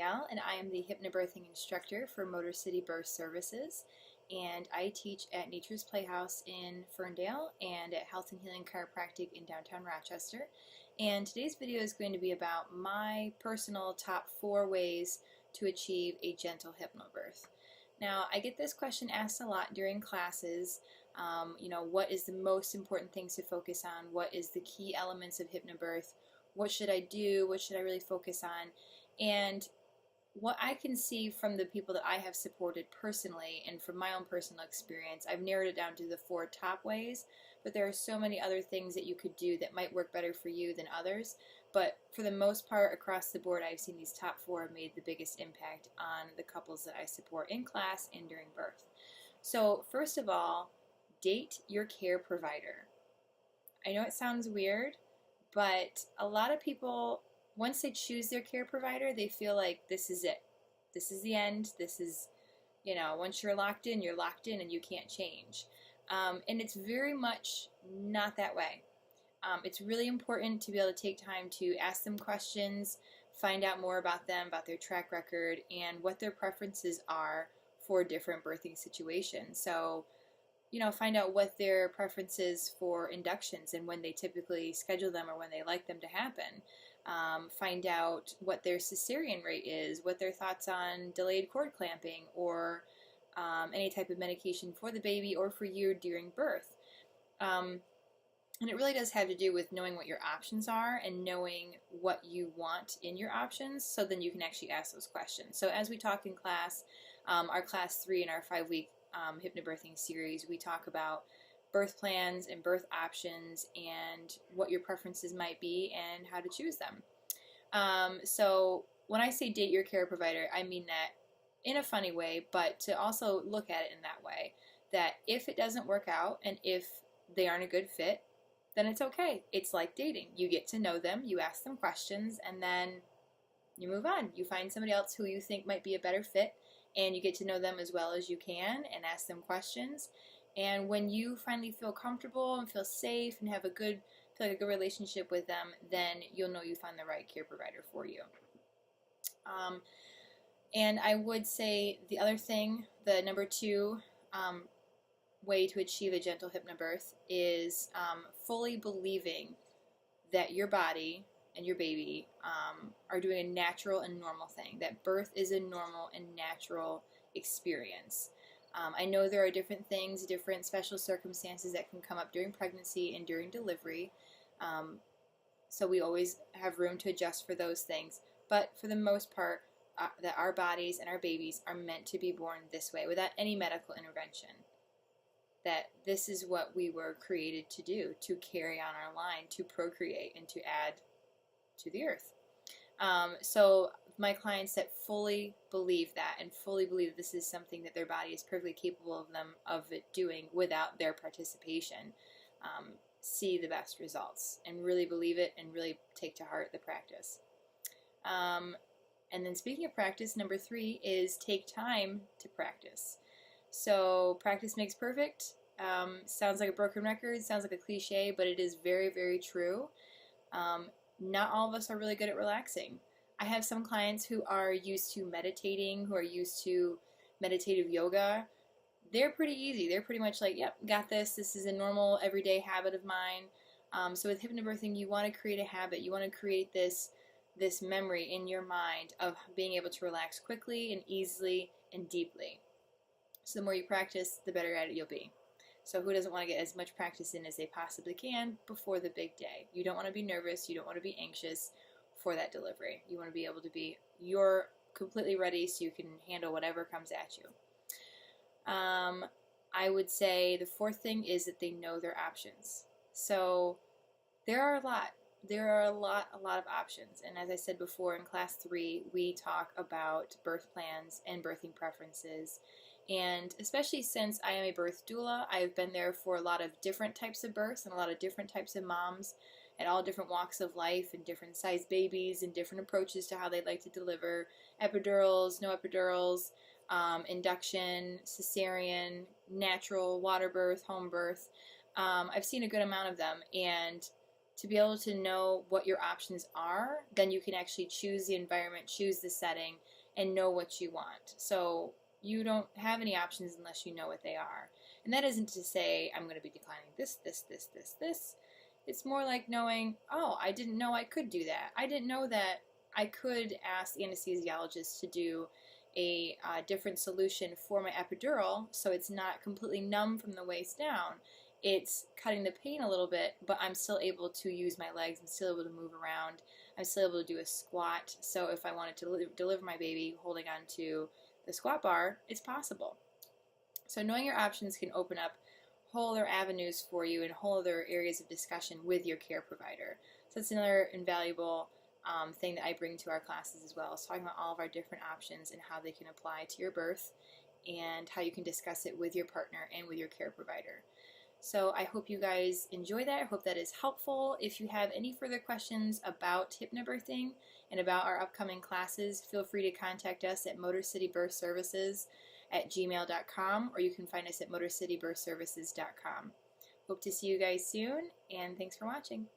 Ferndale, and I am the Hypnobirthing instructor for Motor City Birth Services. And I teach at Nature's Playhouse in Ferndale and at Health and Healing Chiropractic in downtown Rochester. And today's video is going to be about my personal top 4 ways to achieve a gentle hypnobirth. Now, I get this question asked a lot during classes. What is the most important things to focus on? What is the key elements of hypnobirth? What should I do? What should I really focus on? And what I can see from the people that I have supported personally and from my own personal experience, I've narrowed it down to the 4 top ways, but there are so many other things that you could do that might work better for you than others. But for the most part, across the board, I've seen these top 4 have made the biggest impact on the couples that I support in class and during birth. So first of all, date your care provider. I know it sounds weird, but a lot of people, once they choose their care provider, they feel like this is it. This is the end. This is, once you're locked in and you can't change. And it's very much not that way. It's really important to be able to take time to ask them questions, find out more about them, about their track record, and what their preferences are for different birthing situations. So, find out what their preferences for inductions and when they typically schedule them or when they like them to happen. Find out what their cesarean rate is, what their thoughts on delayed cord clamping or any type of medication for the baby or for you during birth. And it really does have to do with knowing what your options are and knowing what you want in your options, so then you can actually ask those questions. So as we talk in class, our class 3 in our 5-week hypnobirthing series, we talk about birth plans and birth options and what your preferences might be and how to choose them. So when I say date your care provider, I mean that in a funny way, but to also look at it in that way, that if it doesn't work out and if they aren't a good fit, then it's okay. It's like dating. You get to know them, you ask them questions, and then you move on. You find somebody else who you think might be a better fit, and you get to know them as well as you can and ask them questions. And when you finally feel comfortable and feel safe and have feel like a good relationship with them, then you'll know you found the right care provider for you. And I would say the other thing, the number 2 way to achieve a gentle hypnobirth is fully believing that your body and your baby are doing a natural and normal thing, that birth is a normal and natural experience. I know there are different things, different special circumstances that can come up during pregnancy and during delivery, so we always have room to adjust for those things, but for the most part, that our bodies and our babies are meant to be born this way without any medical intervention. That this is what we were created to do, to carry on our line, to procreate, and to add to the earth. So my clients that fully believe that and fully believe this is something that their body is perfectly capable of it doing without their participation, see the best results and really believe it and really take to heart the practice. And then speaking of practice, number 3 is take time to practice. So practice makes perfect. Sounds like a broken record, sounds like a cliche, but it is very, very true. Not all of us are really good at relaxing. I have some clients who are used to meditating, who are used to meditative yoga. They're pretty easy. They're pretty much like, yep, got this. This is a normal, everyday habit of mine. So with hypnobirthing, you want to create a habit. You want to create this memory in your mind of being able to relax quickly and easily and deeply. So the more you practice, the better at it you'll be. So who doesn't want to get as much practice in as they possibly can before the big day? You don't want to be nervous. You don't want to be anxious for that delivery. You want to be able to be, you're completely ready so you can handle whatever comes at you. I would say the 4th thing is that they know their options. So there are a lot. There are a lot of options. And as I said before, in class 3, we talk about birth plans and birthing preferences. And especially since I am a birth doula, I've been there for a lot of different types of births and a lot of different types of moms at all different walks of life and different sized babies and different approaches to how they'd like to deliver. Epidurals, no epidurals, induction, cesarean, natural, water birth, home birth. I've seen a good amount of them, and to be able to know what your options are, then you can actually choose the environment, choose the setting, and know what you want. So you don't have any options unless you know what they are. And that isn't to say I'm going to be declining this, this, this, this, this. It's more like knowing, oh, I didn't know I could do that. I didn't know that I could ask the anesthesiologist to do a different solution for my epidural so it's not completely numb from the waist down. It's cutting the pain a little bit, but I'm still able to use my legs. I'm still able to move around. I'm still able to do a squat. So if I wanted to deliver my baby holding on to the squat bar, it's possible. So knowing your options can open up whole other avenues for you and whole other areas of discussion with your care provider. So that's another invaluable thing that I bring to our classes as well, is talking about all of our different options and how they can apply to your birth and how you can discuss it with your partner and with your care provider. So I hope you guys enjoy that. I hope that is helpful. If you have any further questions about hypnobirthing and about our upcoming classes, feel free to contact us at motorcitybirthservices@gmail.com, or you can find us at motorcitybirthservices.com. Hope to see you guys soon, and thanks for watching.